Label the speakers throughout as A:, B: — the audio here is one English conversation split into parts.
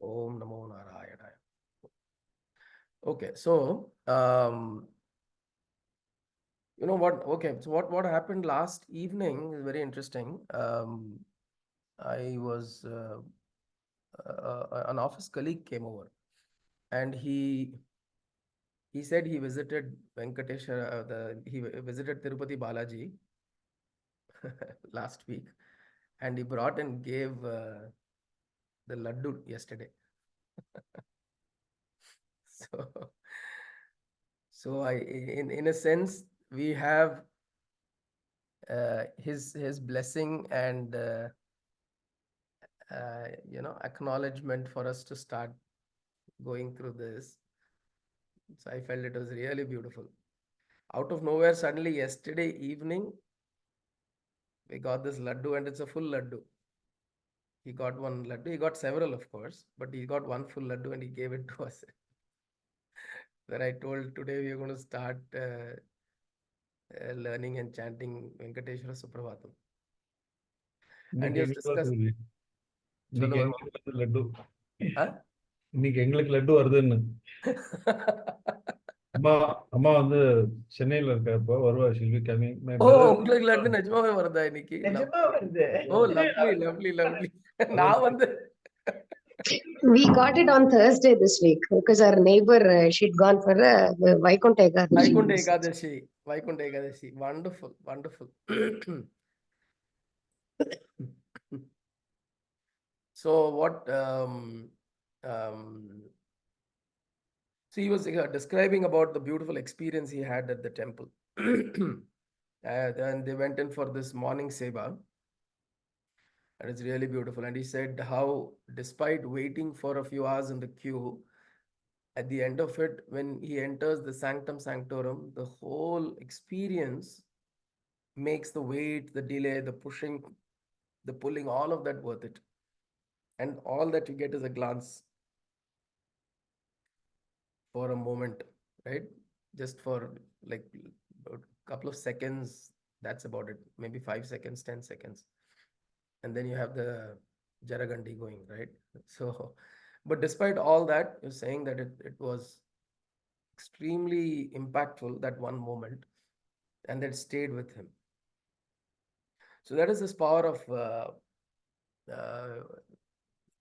A: Om Namo Narayana. Okay, so you know what? Okay, so what happened last evening is very interesting. I was an office colleague came over, and he said he visited Venkateswara, he visited Tirupati Balaji last week, and he brought and gave the laddu yesterday. So, so in a sense, we have his blessing and acknowledgement for us to start going through this. So I felt it was really beautiful. Out of nowhere, suddenly yesterday evening, we got this laddu, and it's a full laddu. He got one laddu. He got several, of course, but he got one full laddu and he gave it to us. Then I told today we are going to start learning and chanting Venkateswara Suprabhatam. And
B: இன்னைக்கு
A: he has
B: எங்களுக்கு
A: discussed.
B: வருது இன்னைக்கு
A: சொல்லுங்க.
B: எங்களுக்கு வந்து laddu
A: Huh?
B: இன்னைக்கு எங்களுக்கு லட்டு வருதுன்னு அம்மா அம்மா வந்து சென்னையில இருக்கப்போ வருவா she'll be coming my
A: oh,
B: brother
A: உங்களுக்கு லட்டு நிஜமாவே வருதா இன்னைக்கு?
C: நிஜமா வருது.
A: Oh, lovely lovely lovely. நான் வந்து
C: We got it on Thursday this week because our neighbor, she'd gone for a Vaikunta Ekadashi.
A: Vaikunta Ekadashi. Vaikunta Ekadashi. Wonderful, wonderful. So what so he was describing about the beautiful experience he had at the temple. And they went in for this morning seva, and it's really beautiful. And he said how, despite waiting for a few hours in the queue, at the end of it, when he enters the sanctum sanctorum, the whole experience makes the wait, the delay, the pushing, the pulling, all of that worth it. And all that you get is a glance for a moment, right? Just for like a couple of seconds, that's about it. Maybe 5 seconds, 10 seconds. And then you have the Jaragandi going, right? So, but despite all that, you're saying that it was extremely impactful, that one moment, and that stayed with him. So that is this power of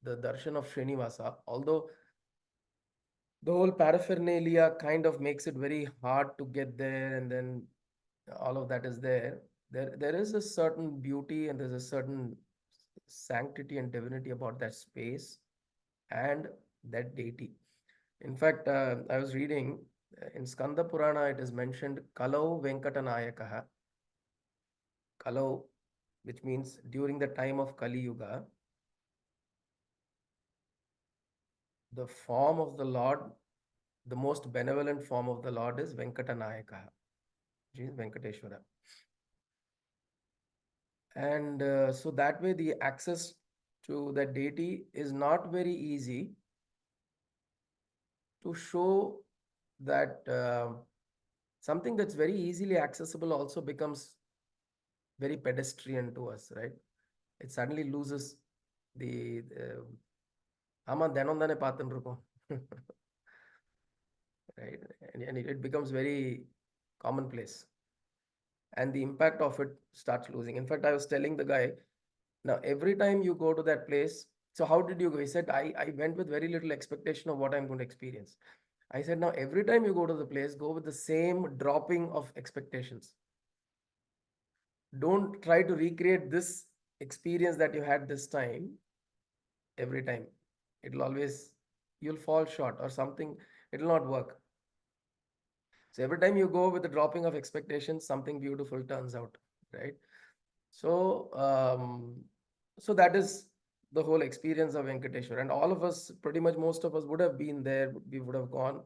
A: the darshan of Srinivasa. Although the whole paraphernalia kind of makes it very hard to get there, and then all of that is there. There is a certain beauty and there's a certain sanctity and divinity about that space and that deity. In fact, I was reading in Skanda Purana, it is mentioned Kalau Venkatanayakaha. Kalau, which means during the time of Kali Yuga, the form of the Lord, the most benevolent form of the Lord is Venkatanayakaha, which is Venkateswara. And so that way the access to that deity is not very easy, to show that something that's very easily accessible also becomes very pedestrian to us, right? It suddenly loses the right? And it becomes very commonplace, and the impact of it starts losing. In fact, I was telling the guy, now every time you go to that place, so how did you go? He said, I went with very little expectation of what I'm going to experience. I said, now every time you go to the place, go with the same dropping of expectations. Don't try to recreate this experience that you had this time every time. It'll always, you'll fall short or something, it'll not work. So every time you go with the dropping of expectations, something beautiful turns out, right? So, so that is the whole experience of Venkateshwar. And all of us, pretty much most of us would have been there. We would have gone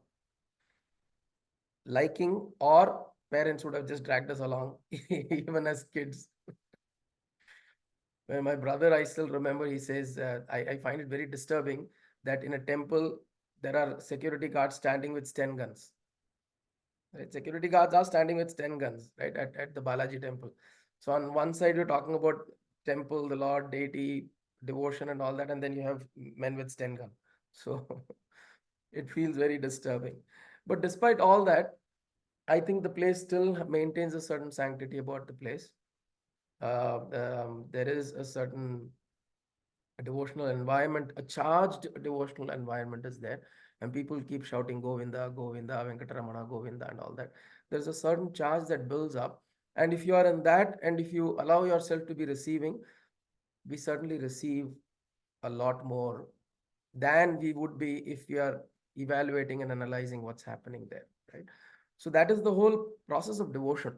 A: liking, or parents would have just dragged us along, even as kids. When my brother, I still remember, he says, I find it very disturbing that in a temple, there are security guards standing with Sten guns. Right? Security guards are standing with Sten guns, right, at the Balaji temple. So on one side, you're talking about temple, the Lord, deity, devotion and all that, and then you have men with Sten gun. So it feels very disturbing. But despite all that, I think the place still maintains a certain sanctity about the place. There is a certain devotional environment, a charged devotional environment is there, and people keep shouting Govinda, Govinda, Venkateramana, Govinda, and all that. There's a certain charge that builds up, and if you are in that, and if you allow yourself to be receiving, we certainly receive a lot more than we would be if we are evaluating and analyzing what's happening there, right? So that is the whole process of devotion.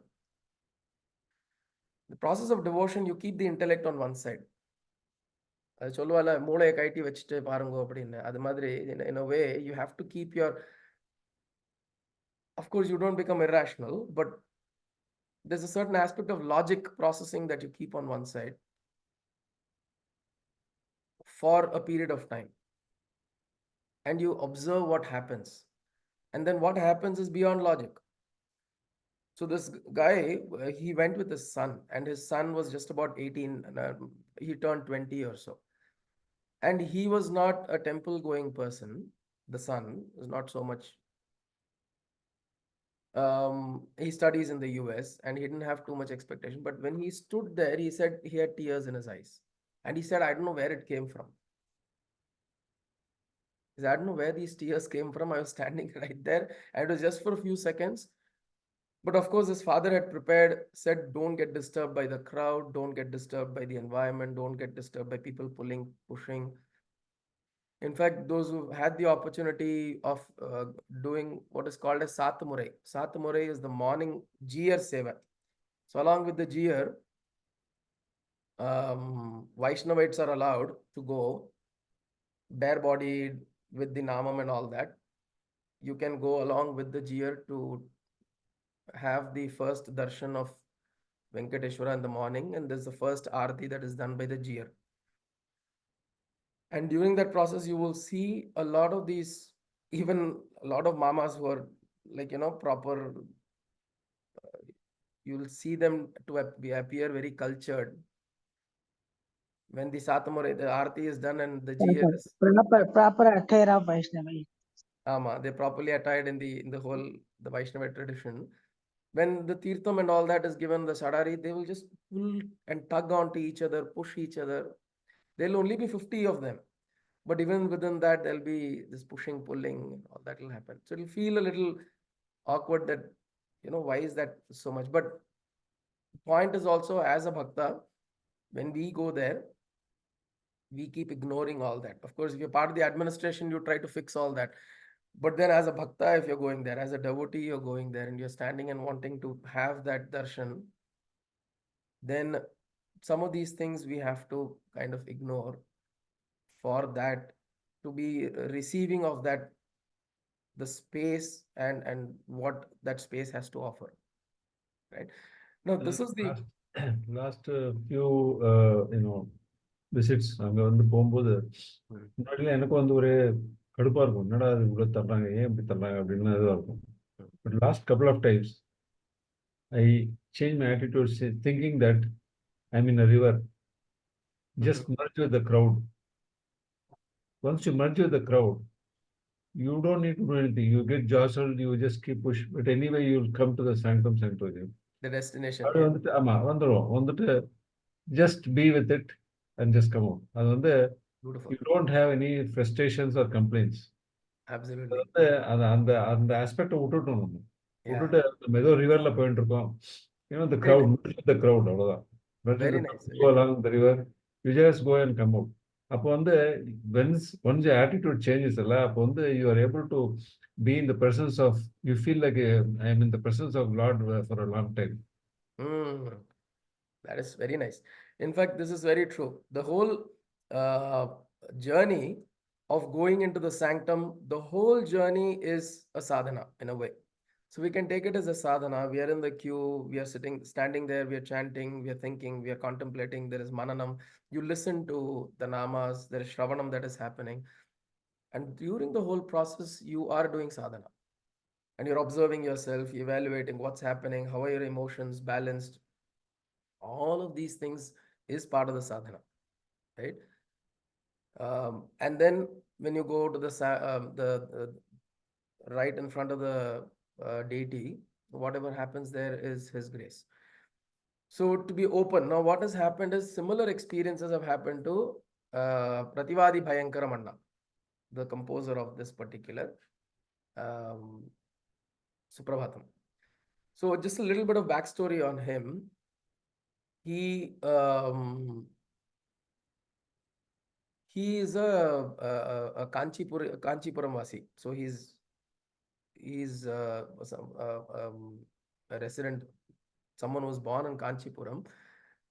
A: The process of devotion, you keep the intellect on one side. அது சொல்லுவால மூளையை கழட்டி வச்சுட்டு பாருங்க அப்படின்னு அது மாதிரி in a way you have to keep your, of course you don't become irrational, but there's a certain aspect of logic processing that you keep on one side for a period of time, and you observe what happens, and then what happens is beyond logic. So this guy, he went with his son, and his son was just about 18, and he turned 20 or so. And he was not a temple going person. The son was not so much. He studies in the US and he didn't have too much expectation. But when he stood there, he said he had tears in his eyes. And he said, I don't know where it came from. He said, I don't know where these tears came from. I was standing right there, and it was just for a few seconds. But of course, his father had prepared, said, don't get disturbed by the crowd, don't get disturbed by the environment, don't get disturbed by people pulling, pushing. In fact, those who had the opportunity of doing what is called as Satmurai. Satmurai is the morning Jiyar Seva. So along with the Jiyar, Vaishnavites are allowed to go bare-bodied with the Namam and all that. You can go along with the Jiyar to have the first darshan of Venkateswara in the morning, and there's the first arati that is done by the Jiyar. And during that process, you will see a lot of these, even a lot of mamas who are like, proper, you will see them to appear very cultured. When the Satamore, the Arti is done and the Jiyar is,
D: Proper attire of Vaishnavi.
A: they're properly attired in the whole, the Vaishnava tradition. When the Tirtham and all that is given, the Sadari, they will just pull and tug onto each other, push each other. There'll only be 50 of them. But even within that, there'll be this pushing, pulling, all that will happen. So it'll feel a little awkward that, why is that so much? But the point is also, as a bhakta, when we go there, we keep ignoring all that. Of course, if you're part of the administration, you try to fix all that. But then as a bhakta, if you're going there, as a devotee, you're going there and you're standing and wanting to have that darshan, then some of these things we have to kind of ignore for that to be receiving of that, the space and what that space has to offer, right? Now this is the
B: last few visits அங்கே வந்து போகும்போது முன்னாடிலாம் எனக்கும் வந்து ஒரு கடுப்பாக இருக்கும், என்னடா அது இவ்வளோ தர்றாங்க, ஏன் இப்படி தர்றாங்க அப்படின்னு இதுவாக இருக்கும். But last couple of times I change my attitude thinking that I mean a river, just merge with the crowd. Once you merge with the crowd, you don't need to do anything. You get jostled, you just keep push. But anyway, you'll come to the sanctum sanctorum.
A: the destination.
B: அது வந்துட்டு ஆமாம் வந்துடுவோம், வந்துட்டு just be with it and just come out. அது வந்து
A: Beautiful.
B: you don't have any frustrations or complaints.
A: Absolutely.
B: வந்து அந்த அந்த ஆஸ்பெக்டை விட்டுட்டோம் நம்ம.
A: Yeah.
B: விட்டுட்டு நம்ம ஏதோ ரிவர்ல போயிட்டு இருக்கோம். the crowd, the crowd அவ்வளோதான்.
A: Very nice.
B: Go along the river, you just go and come out. அப்போ வந்து once your attitude changes இல்ல, அப்போ வந்து you are able to be in the presence of, you feel like I am in the presence of Lord for a long time.
A: That is very nice. In fact, this is very true. The whole journey of going into the sanctum, the whole journey is a sadhana in a way. So we can take it as a sadhana. We are in the queue, we are standing there, we are chanting, we are thinking, we are contemplating. There is mananam. You listen to the namas, there is shravanam that is happening. And during the whole process, you are doing sadhana. And you're observing yourself, evaluating what's happening, how are your emotions balanced. All of these things is part of the sadhana, right? And then when you go to the right in front of the deity, whatever happens there is his grace. So to be open, now what has happened is similar experiences have happened to Prativadi Bhayankaramanna, the composer of this particular um, Suprabhatam. So just a little bit of backstory on him. He is a Kanchipuram Vasi. So he's a resident, someone who was born in Kanchipuram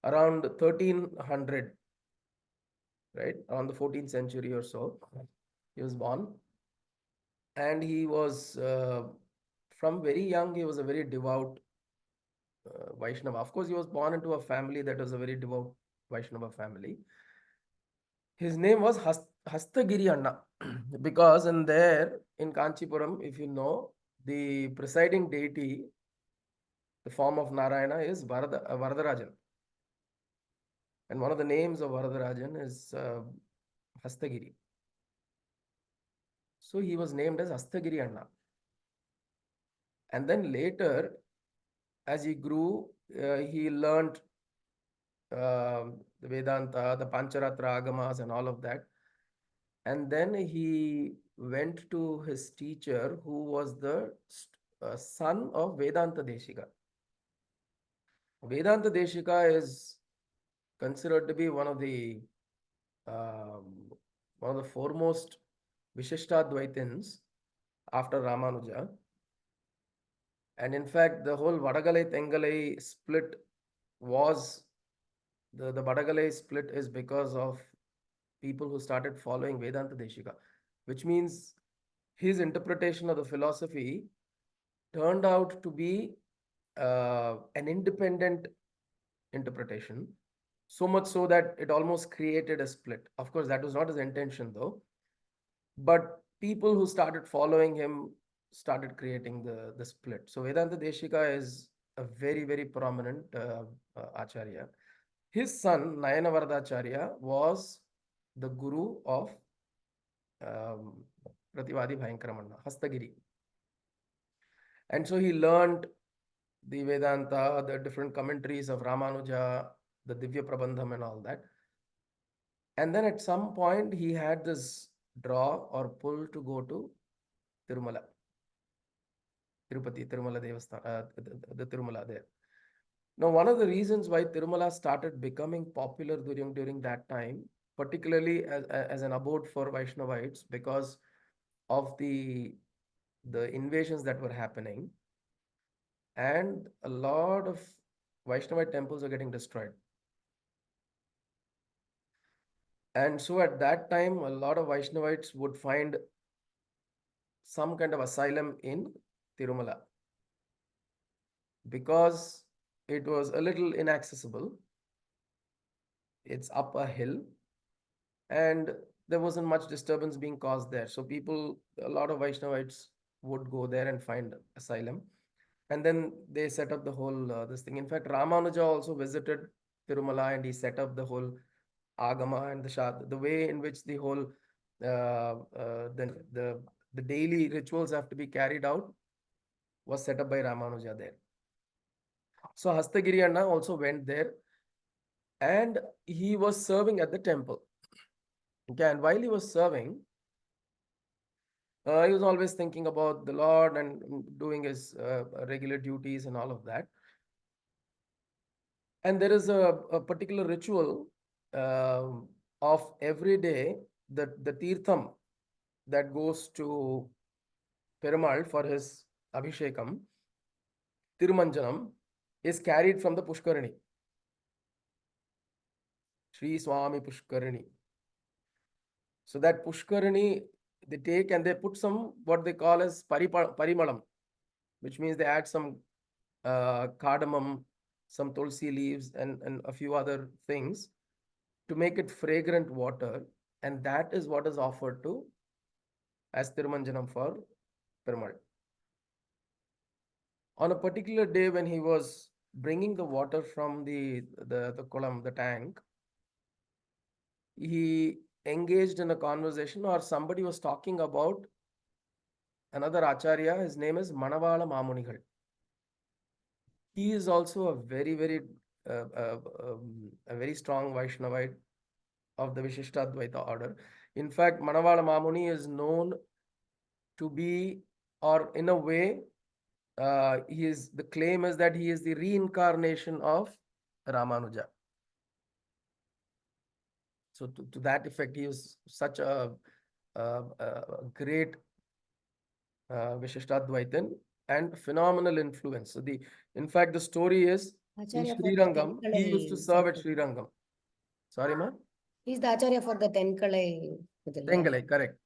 A: around 1300, right? Around the 14th century or so, he was born. And he was, from very young, he was a very devout Vaishnava. Of course, he was born into a family that was a very devout Vaishnava family. His name was Hastagiri Anna because in Kanchipuram, if you know, the presiding deity, the form of Narayana is Varadarajan. And one of the names of Varadarajan is Hastagiri. So he was named as Hastagiri Anna. And then later, as he grew, he learned the Vedanta, the Pancharatra Agamas and all of that. And then he went to his teacher, who was the son of Vedanta Deshika. Vedanta Deshika is considered to be one of the foremost Vishishtadvaitins after Ramanuja. And in fact, the whole Vadagalai Tengalai split was the Vadagalai split is because of people who started following Vedanta Deshika, which means his interpretation of the philosophy turned out to be an independent interpretation, so much so that it almost created a split. Of course, that was not his intention though, but people who started following him started creating the split. So Vedanta Deshika is a very, very prominent acharya. His son, Nayana Varadacharya, was the guru of Prativadi Bhayankaramanna, Hastagiri. And so he learned the Vedanta, the different commentaries of Ramanuja, the Divya Prabandham and all that. And then at some point, he had this draw or pull to go to Tirumala, Tirupati, Tirumala Devasthan, the Tirumala there. Now, one of the reasons why Tirumala started becoming popular during that time, particularly as an abode for Vaishnavites, because of the invasions that were happening, and a lot of Vaishnavite temples are getting destroyed. And so at that time, a lot of Vaishnavites would find some kind of asylum in Tirumala because it was a little inaccessible. It's up a hill and there wasn't much disturbance being caused there. So a lot of Vaishnavites would go there and find asylum. And then they set up the whole this thing. In fact, Ramanuja also visited Tirumala and he set up the whole Agama and the way in which the whole the daily rituals have to be carried out was set up by Ramanuja there. So Hastagiri Anna also went there and he was serving at the temple. Okay, and while he was serving, he was always thinking about the Lord and doing his regular duties and all of that. And there is a particular ritual of every day, the Tirtham that goes to Perumal for his Abhishekam, Tirumanjanam, is carried from the Pushkarini. Sri Swami Pushkarini. So that Pushkarini, they take and they put some, what they call as parimalam, which means they add some cardamom, some tulsi leaves and a few other things to make it fragrant water. And that is what is offered to as Tirumanjanam for Perumal. On a particular day when he was bringing the water from the kolam, the tank, he engaged in a conversation, or somebody was talking about another Acharya. His name is Manavala Mamunigal. He is also a very a very strong Vaishnavite of the Vishishtadvaita order. In fact, Manavala Mamuni is known to be, or in a way, the claim is that he is the reincarnation of Ramanuja. So to that effect, he was such a great Vishishtadvaitin and phenomenal influence. So in fact, the story is in
C: Acharya for
A: Sri
C: the
A: Rangam, he used to
C: Tenkalai
A: serve at
C: Sampradaya.
A: Sri Rangam. Sorry, ma?
C: He's the Acharya for the Tenkalai.
A: Tengalai, correct.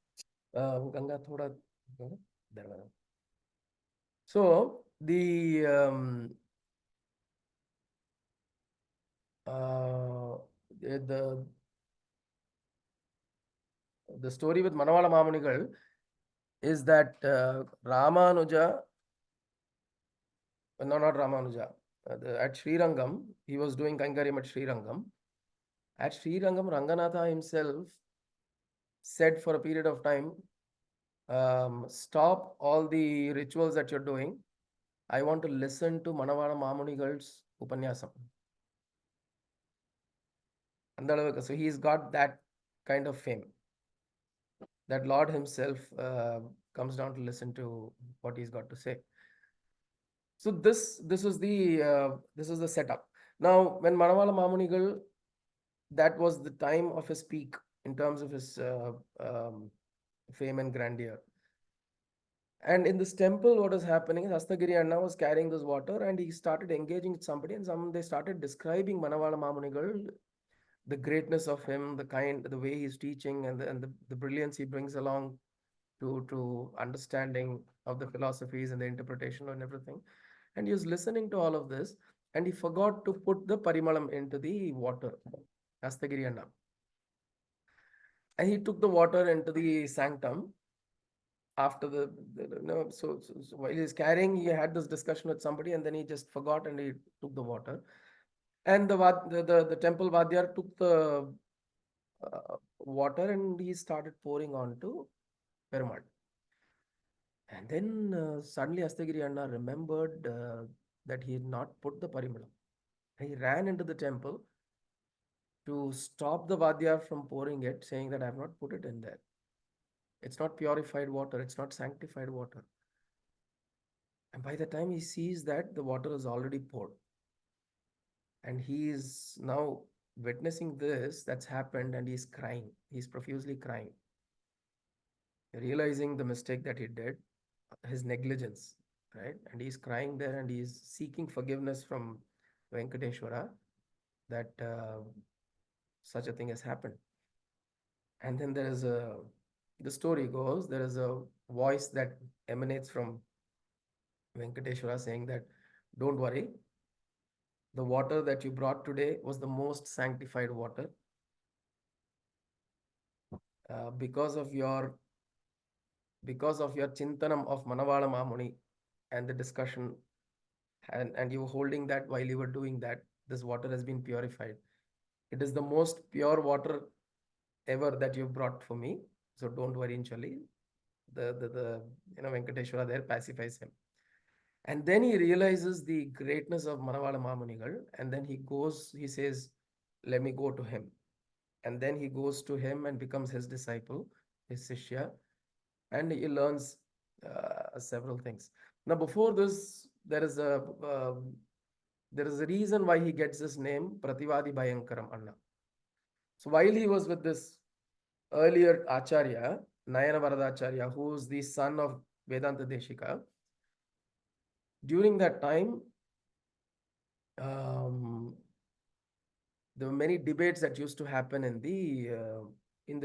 A: Ganga thoda. So the story with Manavala Mamunigal is that Ramanuja, no, not Ramanuja, at Sri Rangam, he was doing Kangarim at Sri Rangam. At Sri Rangam, Ranganatha himself said for a period of time, stop all the rituals that you're doing. I want to listen to Manavala Mamunigal's Upanyasam. So he's got that kind of fame, that Lord himself comes down to listen to what he's got to say. So this is the setup. Now, when Manavala Mamunigal, that was the time of his peak in terms of his fame and grandeur. And in this temple, what is happening is Astagiri Anna was carrying this water, and he started engaging with somebody, and they started describing Manavala Mamunigal, the greatness of him, the way he's teaching, and the brilliance he brings along to understanding of the philosophies and the interpretation and everything. And he was listening to all of this, and he forgot to put the parimalam into the water, Astagiri Anna. And he took the water into the sanctum after so while he's carrying, he had this discussion with somebody, and then he just forgot and he took the water. And the temple Vadyar took the water and he started pouring onto Perumal. And then suddenly Astagiri Anna remembered that he had not put the parimalam. He ran into the temple to stop the Vadyar from pouring it, saying that I have not put it in there. It's not purified water. It's not sanctified water. And by the time he sees that, the water is already poured. And he is now witnessing this that's happened, and he's crying. He's profusely crying, realizing the mistake that he did, his negligence, right? And he's crying there, and he's seeking forgiveness from Venkateswara that such a thing has happened. And then the story goes, there is a voice that emanates from Venkateswara saying that, don't worry, the water that you brought today was the most sanctified water. Because of your chintanam of Manavala Mamuni and the discussion, and you were holding that while you were doing that, this water has been purified. It is the most pure water ever that you've brought for me. So don't worry, Inchali. The Venkateswara there pacifies him. And then he realizes the greatness of Manavala Mamunigal, and then he says, let me go to him. And then he goes to him and becomes his disciple, his Sishya, and he learns several things. Now, before this, there is a reason why he gets this name, Prativadi Bhayankaram Anna. So while he was with this earlier Acharya, Nayana Varadacharya, who is the son of Vedanta Deshika, during that time, there were many debates that used to happen in the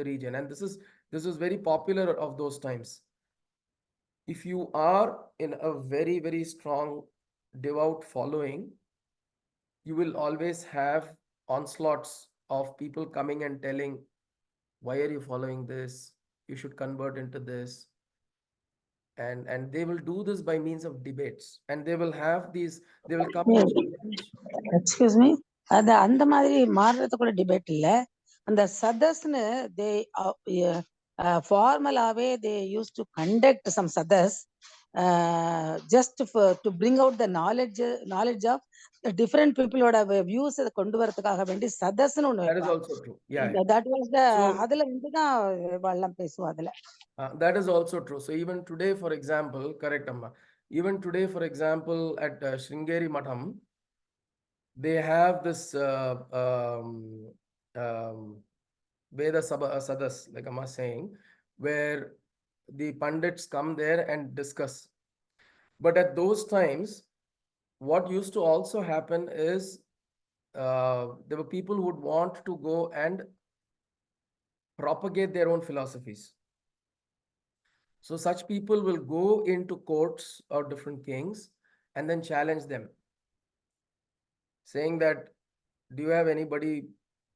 A: region, and this was very popular of those times. If you are in a very, very strong devout following, you will always have onslaughts of people coming and telling, why are you following this? You should convert into this. And they will do this by means of debates, and they will come and challenge.
D: Excuse me அது அந்த மாதிரி மாறுறதுக்குள்ள debate இல்ல அந்த சதஸ்னு தே formalaவே they used to conduct some sadas just to bring out the knowledge of the different people ஓட views கொண்டு வரதுக்காக வேண்டி சதஸ்னு ஒண்ணு
A: That is
D: வைப்பா.
A: also true. Yeah.
D: That was the
A: So
D: அதுல வந்து தான் எல்லாம் பேசுவோம் அதுல.
A: that is also true. So even today, for example, correct, Amma. Even today, for example, at Sringeri Matham, they have this Veda Sadas, like Amma saying, where the Pandits come there and discuss. But at those times, what used to also happen is there were people who would want to go and propagate their own philosophies. So such people will go into courts of different kings and then challenge them, saying that, do you have anybody,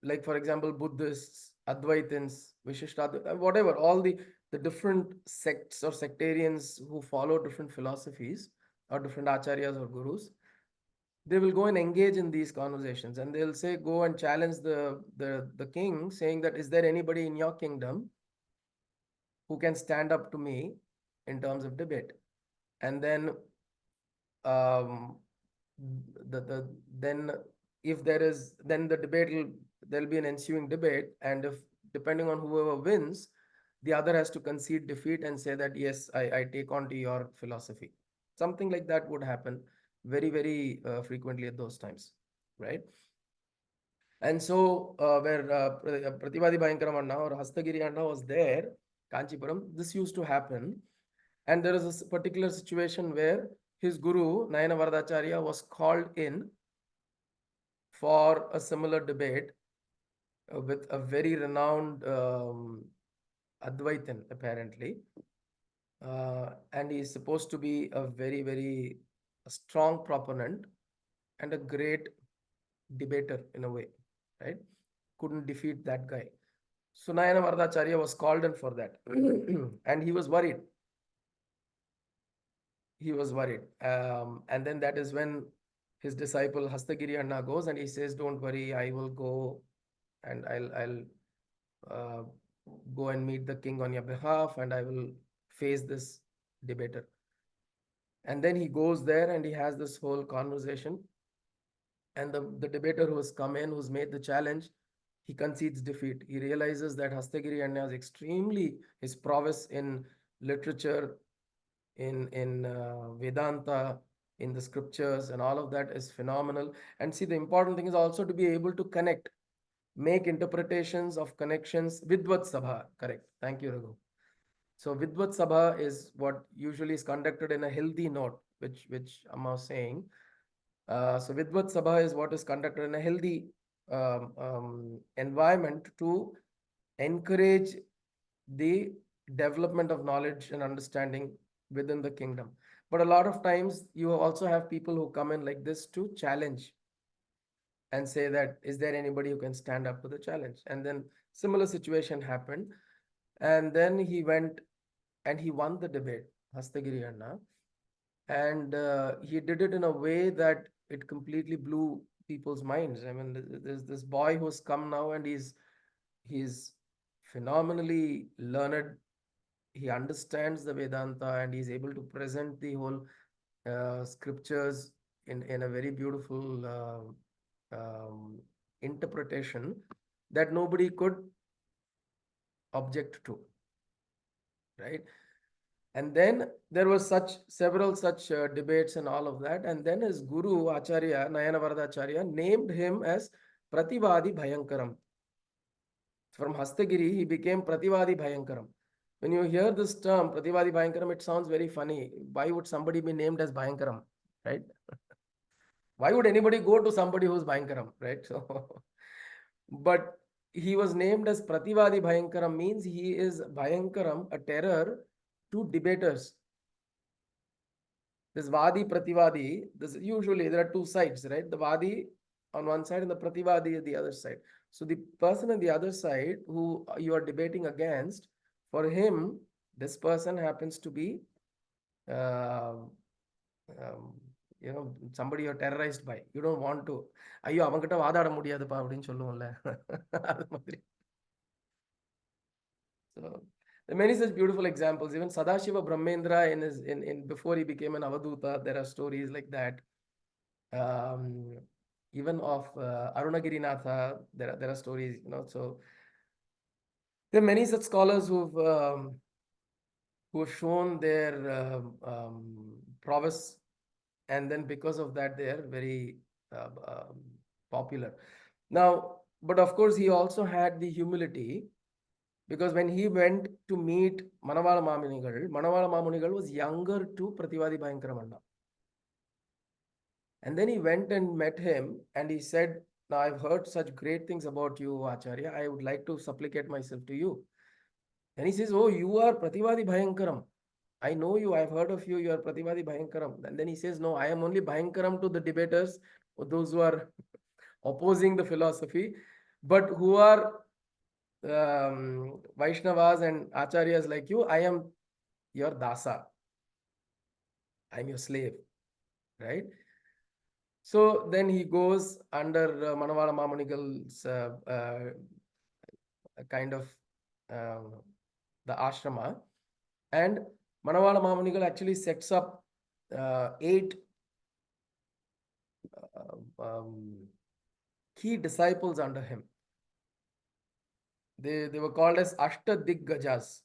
A: like for example, Buddhists, Advaitins, Vishishtadvaita, whatever, all the different sects or sectarians who follow different philosophies or different acharyas or gurus, they will go and engage in these conversations, and they'll say, go and challenge the king, saying that, is there anybody in your kingdom who can stand up to me in terms of debate? And then then if there is, then the debate there'll be an ensuing debate, and if depending on whoever wins, the other has to concede defeat and say that, yes, I take on to your philosophy. Something like that would happen very, very frequently at those times, right? And so where Prativadi Bhayankaram Anna or Hastagiri Anna was there, Kanchipuram, this used to happen. And there is a particular situation where his guru, Nayana Varadacharya, was called in for a similar debate with a very renowned Advaitin, apparently. And he is supposed to be a very, very strong proponent and a great debater in a way, right? Couldn't defeat that guy. So Nayana Varadacharya was called in for that. And he was worried. And then that is when his disciple Hastagiri Anna goes and he says, don't worry, I will go and I'll go and meet the king on your behalf, and I will face this debater. And then he goes there and he has this whole conversation, and the debater who has come in, who's made the challenge, he concedes defeat. He realizes that Hastagiri Anna is extremely, his prowess in literature, in Vedanta, in the scriptures, and all of that is phenomenal. And see, the important thing is also to be able to connect, make interpretations of connections. Vidvat Sabha, correct. Thank you, Raghu. So Vidvat Sabha is what usually is conducted in a healthy note, which Amma was saying. So Vidvat Sabha is what is conducted in a healthy environment to encourage the development of knowledge and understanding within the kingdom. But a lot of times you also have people who come in like this to challenge and say that, is there anybody who can stand up to the challenge? And then similar situation happened, and then he went and he won the debate, Hastagiri Anna, and he did it in a way that it completely blew people's minds. I mean, there's this boy who's come now, and he's phenomenally learned. He understands the Vedanta, and he's able to present the whole scriptures in a very beautiful interpretation that nobody could object to, right? And then there was several such debates and all of that. And then his guru, Acharya, Nayana Varadacharya, named him as Prativadi Bhayankaram. From Hastagiri, he became Prativadi Bhayankaram. When you hear this term, Prativadi Bhayankaram, it sounds very funny. Why would somebody be named as Bhayankaram, right? Why would anybody go to somebody who's Bhayankaram, right? So, but he was named as Prativadi Bhayankaram, means he is Bhayankaram, a terror to debaters. This Vadi, Prativadi, usually there are two sides, right? The Vadi on one side and the Prativadi on the other side. So the person on the other side who you are debating against, for him, this person happens to be, somebody you're terrorized by. You don't want to. ஐயோ அவங்ககிட்ட வாதாட முடியாதுப்பா அப்படின்னு சொல்லுவோம்ல அது மாதிரி So there are many such beautiful examples. Even Sadashiva Brahmendra in before he became an Avaduta, there are stories like that. Even of Arunagirinatha, there are stories, you know. So there are many such scholars who have shown their prowess, and then because of that, they are very popular. Now, but of course, he also had the humility, because when he went to meet Manavala Mamunigal was younger to Prativadi Bhayankaramanna. And then he went and met him, and he said, "Now I've heard such great things about you, Acharya. I would like to supplicate myself to you." And he says, "Oh, you are Prativadi Bhayankaram. I know you. I've heard of you. You are Prativadi Bhayankaram." And then he says, "No, I am only Bhayankaram to the debaters, or those who are opposing the philosophy, but who are Vaishnavas and Acharyas like you, I am your dasa. I'm your slave." Right? So then he goes under Manavala Mamunigal's kind of the ashrama, and Manavala Mamunigal actually sets up 8 key disciples under him. They were called as Ashtadiggajas,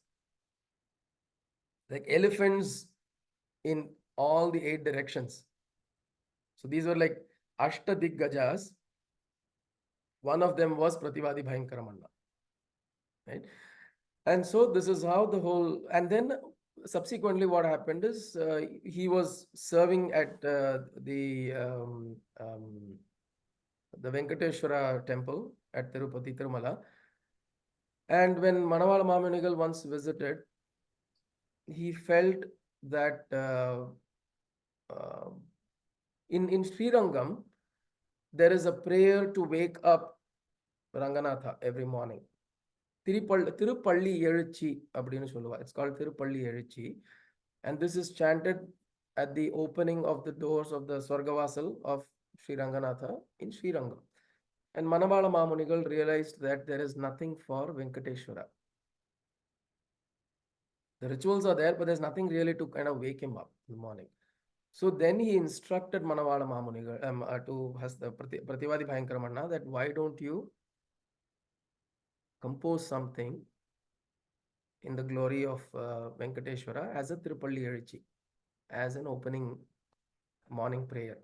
A: like elephants in all the 8 directions. So these were like Ashtadiggajas. One of them was Prativadi Bhayankaramanna, right? And so this is how the whole, and then subsequently what happened is he was serving at the Venkateswara temple at Tirupati, Tirumala. And when Manavala Mamunigal once visited, he felt that in Srirangam, there is a prayer to wake up Ranganatha every morning. Tirupalli Ezhuchi அப்படின்னு சொல்லுவா. It's called Tirupalli Ezhuchi. And this is chanted at the opening of the doors of the Swargavasal of Sri Ranganatha in Srirangam. And Manavala Mamunigal realized that there is nothing for Venkateswara. The rituals are there, but there's nothing really to kind of wake him up in the morning. So then he instructed Manavala Mamunigal to the Prativadi Bhayankaramanna that why don't you compose something in the glory of Venkateswara as a Tirupalli Ezhuchi, as an opening morning prayer.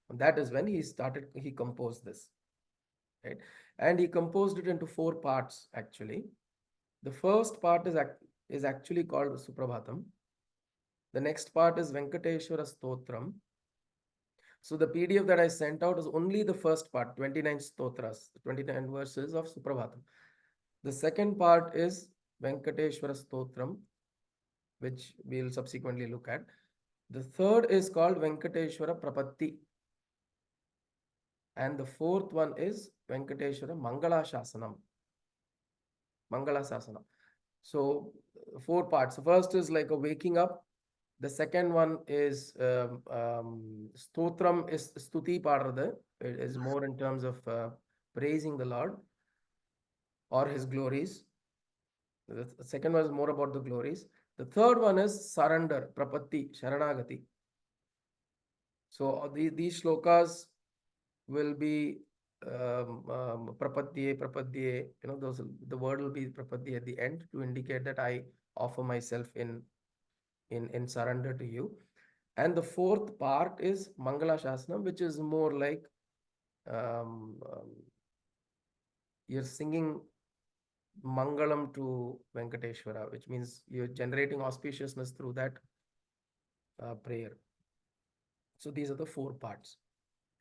A: And that is when he composed this, right? And he composed it into 4 parts actually. The first part is actually called Suprabhatam. The next part is Venkateswara Stotram. So the PDF that I sent out is only the first part, 29 stotras, 29 verses of Suprabhatam. The second part is Venkateswara Stotram, which we'll subsequently look at. The third is called Venkateswara Prapatti. And the fourth one is Venkateswara Mangala Shasanam. Mangala Shasanam. So 4 parts. The first is like a waking up. The second one is Stotram is Stuti Padarada. It is more in terms of praising the Lord or his glories. The second one is more about the glories. The third one is surrender, Prapatti, Sharanagati. So these shlokas will be Prapadye, you know, the word will be Prapadye at the end to indicate that I offer myself in surrender to you. And the fourth part is Mangala Shasanam, which is more like you're singing Mangalam to Venkateswara, which means you're generating auspiciousness through that prayer. So these are the 4 parts,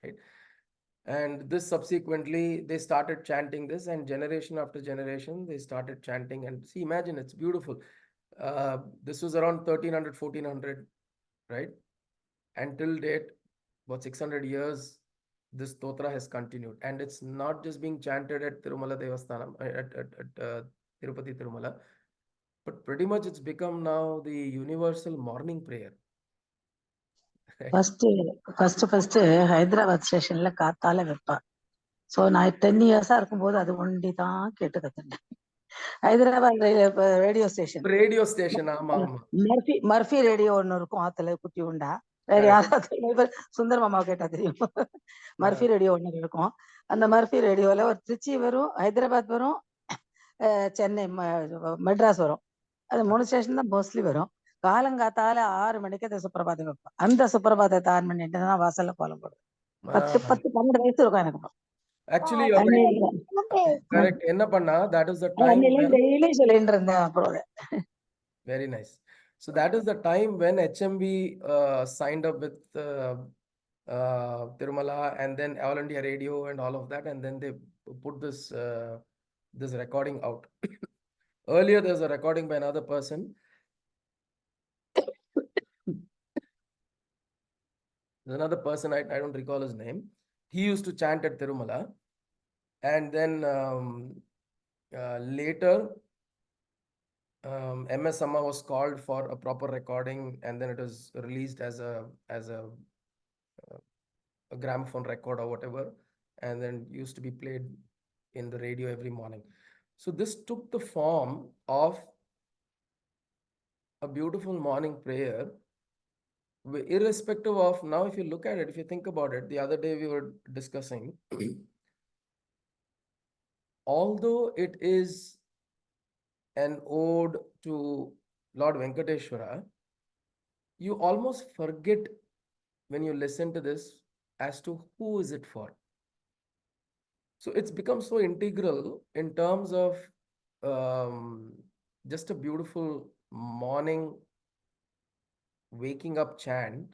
A: right? And this subsequently, they started chanting this, and generation after generation, they started chanting. And see, imagine, it's beautiful. This was around 1300, 1400, right? Until date, about 600 years, this stotra has continued. And it's not just being chanted at Tirumala Devasthanam, at Tirupati Tirumala, but pretty much it's become now the universal morning prayer.
D: First Hyderabad ஸ்டேஷன்ல காத்தால வைப்பா. So நான் 10 இயர்ஸா இருக்கும்போது அது ஒண்டி தான் கேட்டு கத்துட்டேன். Hyderabad radio station
A: radio station. ஆமா ஆமா.
D: மர்ஃபி ரேடியோ ஒண்ணு இருக்கும் ஆத்துல குட்டி உண்டா. வேற
A: Correct.
D: யாராவது சுந்தர் மாமா கேட்டா தெரியும். மர்ஃபி ரேடியோ ஒண்ணு இருக்கும். அந்த மர்ஃபி ரேடியோல ஒரு திருச்சி வரும், ஹைதராபாத் வரும், சென்னை மெட்ராஸ் வரும். அது 3 ஸ்டேஷன் தான் மோஸ்ட்லி வரும். காலங்காத்தால 6 மணிக்கு அந்த சுப்பிரபாதம் வைப்போம். அந்த சுப்பிரபாதத்தை ஆன் பண்ணிட்டு தான் வாசல்ல கோலம் போடுவோம். 12 வயசு இருக்கும் எனக்கு.
A: Actually,
D: correct.
A: என்ன பண்ணா, that is the time when
D: daily சொல்லிட்டு இருந்தேன் அப்புறம்.
A: very nice. So that is the time when HMB signed up with Tirumala and then All India Radio and all of that, and then they put this recording out. Earlier, there's a recording by another person. There's another person, I don't recall his name. He used to chant at Tirumala, and then later MS Amma was called for a proper recording, and then it was released as a gramophone record or whatever, and then used to be played in the radio every morning. So this took the form of a beautiful morning prayer, irrespective of, now if you look at it, if you think about it, the other day we were discussing, although it is an ode to Lord Venkateswara, you almost forget when you listen to this as to who is it for. So it's become so integral in terms of just a beautiful morning waking up chant,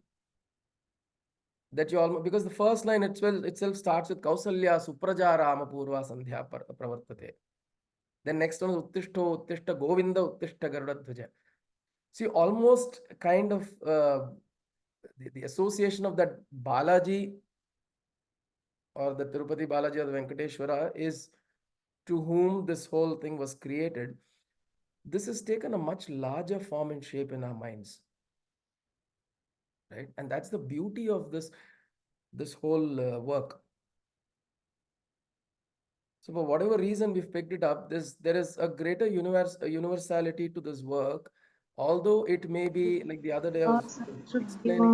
A: that you almost, because the first line itself starts with Kausalya Supraja Rama Purva Sandhya Pravartate. Then next one is Uttishto Uttishta Govinda Uttishta Garudadhvaja. See, almost kind of the association of that Balaji or the Tirupati Balaji or the Venkateswara is to whom this whole thing was created. This has taken a much larger form and shape in our minds, right? And that's the beauty of this whole work. So for whatever reason we've picked it up, there is a greater universality to this work, although it may be like the other day I was explaining.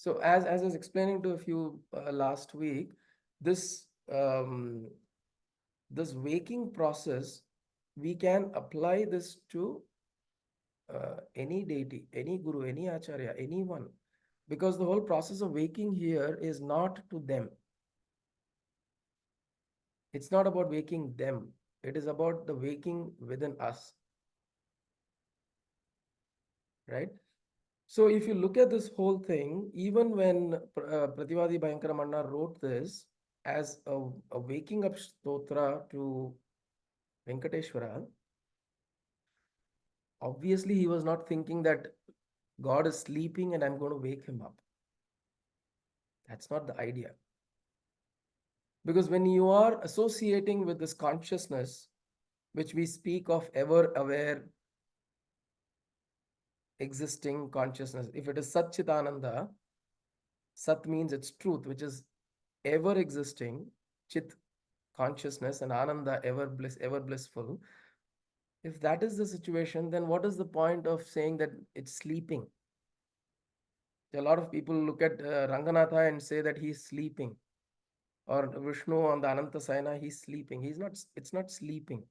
A: So as I was explaining to a few last week, this waking process, we can apply this to any deity, any guru, any acharya, anyone, because the whole process of waking here is not to them. It's not about waking them. It is about the waking within us, right? So if you look at this whole thing, even when Prativadi Bhayankara Manna wrote this as a waking up stotra to Venkateswara, obviously he was not thinking that God is sleeping and I'm going to wake him up. That's not the idea. Because when you are associating with this consciousness, which we speak of ever aware existing consciousness, if it is Satchitananda, Sat means it's truth, which is ever existing, Chit consciousness, and Ananda ever blissful. If that is the situation, then what is the point of saying that it's sleeping? A lot of people look at Ranganatha and say that he's sleeping, or Vishnu on the Ananta Sayana, he's sleeping. It's not sleeping.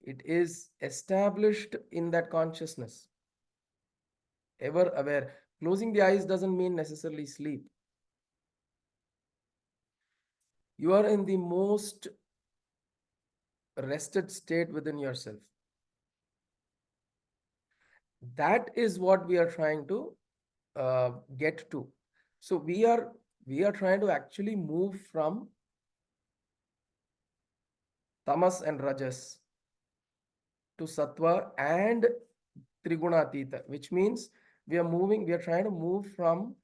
A: It is established in that consciousness, ever aware. Closing the eyes doesn't mean necessarily sleep. You are in the most rested state within yourself. That is what we are trying to get to. So we are trying to actually move from tamas and rajas to sattva and trigunatita, which means we are trying to move from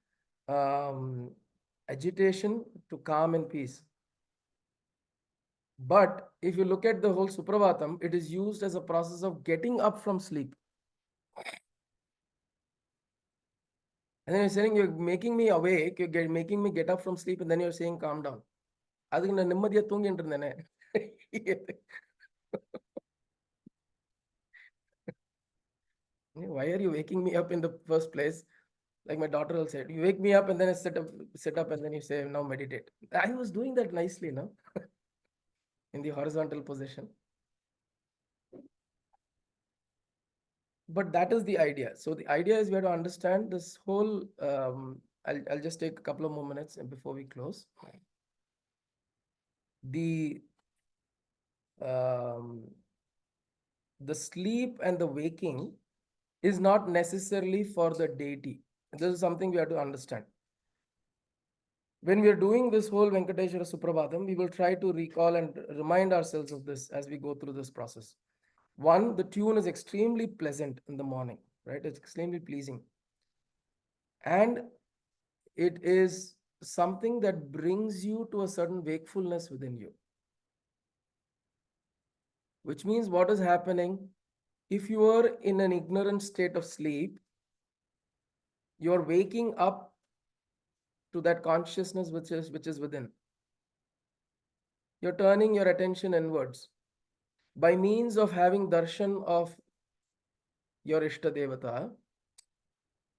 A: agitation to calm and peace. But if you look at the whole Suprabhatam, it is used as a process of getting up from sleep. And then you're saying, you're making me awake, making me get up from sleep, and then you're saying calm down. அதுக்கு நான் நிம்மதியா தூங்கிட்டு இருந்தேனே. Why are you waking me up in the first place? Like my daughter will say, you wake me up and then I sit up and then you say, now meditate. I was doing that nicely, no? In the horizontal position. But that is the idea. So the idea is we have to understand this whole, I'll just take a couple of more minutes before we close. The sleep and the waking is not necessarily for the deity. This is something we have to understand. When we are doing this whole Venkateswara Suprabhatam, we will try to recall and remind ourselves of this as we go through this process. One, the tune is extremely pleasant in the morning, right? It's extremely pleasing. And it is something that brings you to a certain wakefulness within you. Which means what is happening? If you are in an ignorant state of sleep, you're waking up to that consciousness which is within. You're turning your attention inwards. By means of having darshan of your Ishta Devata,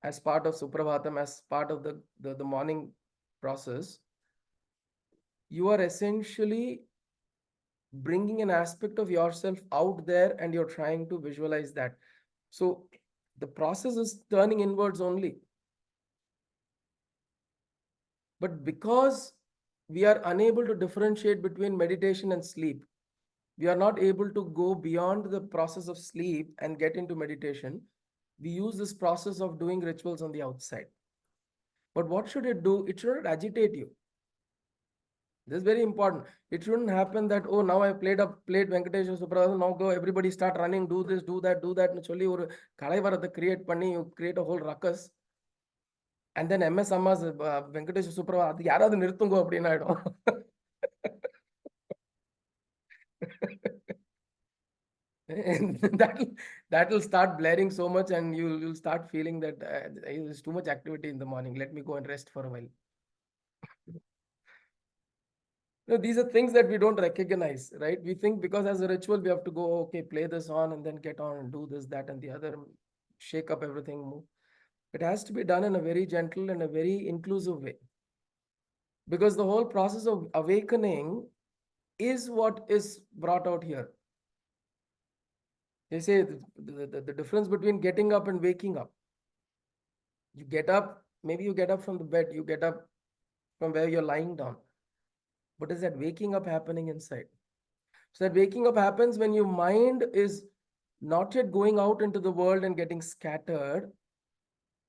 A: as part of Suprabhatam, as part of the morning process, you are essentially bringing an aspect of yourself out there and you're trying to visualize that. So the process is turning inwards only. But because we are unable to differentiate between meditation and sleep, we are not able to go beyond the process of sleep and get into meditation. We use this process of doing rituals on the outside. But what should it do? It shouldn't agitate you. This is very important. It shouldn't happen that, oh, now I played Venkateswara Suprabhatam, now go, everybody start running, do this, do that, do that. Actually, or Kalaivarata create panni, you create a whole ruckus. And then MS Amma's Venkateswara Suprabhatam, அது யாராவது நிறுத்துங்க அப்படின்னு ஆயிடும். that will start blaring so much and you'll start feeling that there's too much activity in the morning. Let me go and rest for a while. No, these are things that we don't recognize, right? We think because as a ritual, we have to go, okay, play this on and then get on and do this, that, and the other, shake up everything, move. It has to be done in a very gentle and a very inclusive way. Because the whole process of awakening is what is brought out here. They say the difference between getting up and waking up. You get up, maybe you get up from the bed, you get up from where you're lying down. What is that waking up happening inside? So that waking up happens when your mind is not yet going out into the world and getting scattered.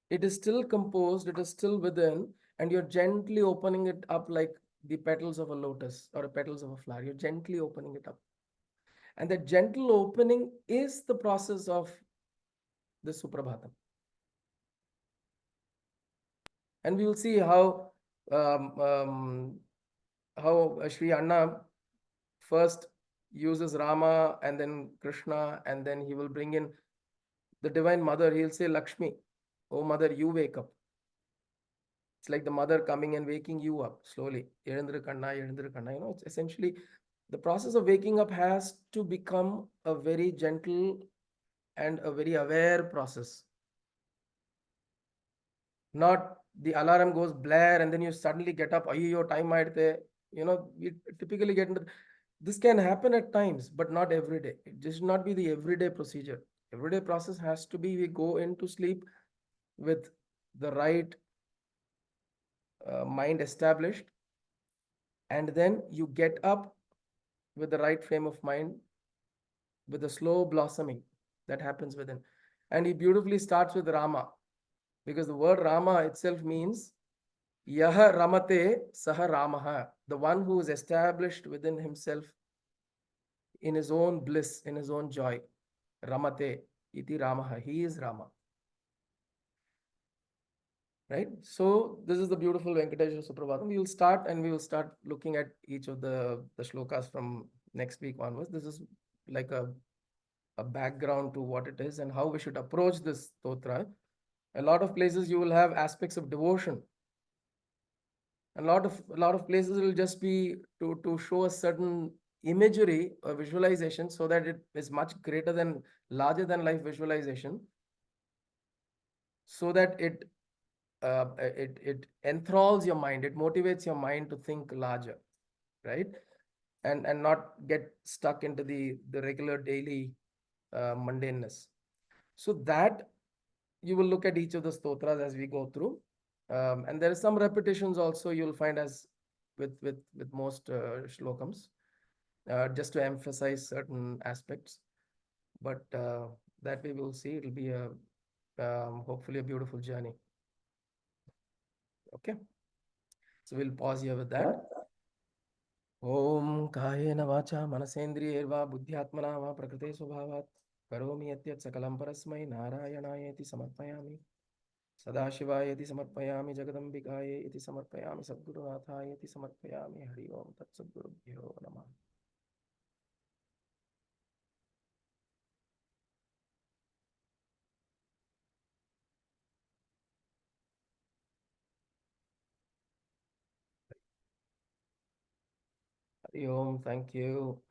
A: It is still composed, it is still within, and you're gently opening it up like the petals of a lotus or the petals of a flower. You're gently opening it up. And that gentle opening is the process of the Suprabhatam. And we will see how Sri Anna first uses Rama and then Krishna, and then he will bring in the Divine Mother. He'll say, Lakshmi, oh mother, you wake up. It's like the mother coming and waking you up slowly. Ezhundru kanna, ezhundru kanna. You know, it's essentially the process of waking up has to become a very gentle and a very aware process. Not the alarm goes blare and then you suddenly get up, your time might there. You know, we typically get into this can happen at times, but not every day. It just not be the everyday procedure. Everyday process has to be we go into sleep with the right mind established, and then you get up with the right frame of mind, with a slow blossoming that happens within. And he beautifully starts with Rama, because the word Rama itself means Yaha Ramate Saha Ramaha, the one who is established within himself in his own bliss, in his own joy. Ramate iti Ramaha, he is Rama. Right? So this is the beautiful Venkateswara Suprabhatam. We will start looking at each of the shlokas from next week onwards. This is like a background to what it is and how we should approach this stotra. A lot of places you will have aspects of devotion. A lot of places will just be to show a certain imagery or visualization, so that it is much greater than, larger than life visualization, so that it enthralls your mind, it motivates your mind to think larger, right? And not get stuck into the regular daily mundaneness. So that you will look at each of the stotras as we go through, and there are some repetitions also you'll find, as with most shlokams, just to emphasize certain aspects. But that we will see. It'll be a hopefully a beautiful journey. Okay, so we'll pause here with that. Om Kayena Vacha Manasendriyerva Buddhyatmana va Prakrite Swabhavat Karomi Yatyat Sakalam Parasmai Narayanayeti Samarpayami Sadashivayeti Samarpayami Jagadambikayeti Samarpayami Sadgurunathayeti Samarpayami Hari Om Tat Sadgurubhyo Namah. Hari Om, thank you.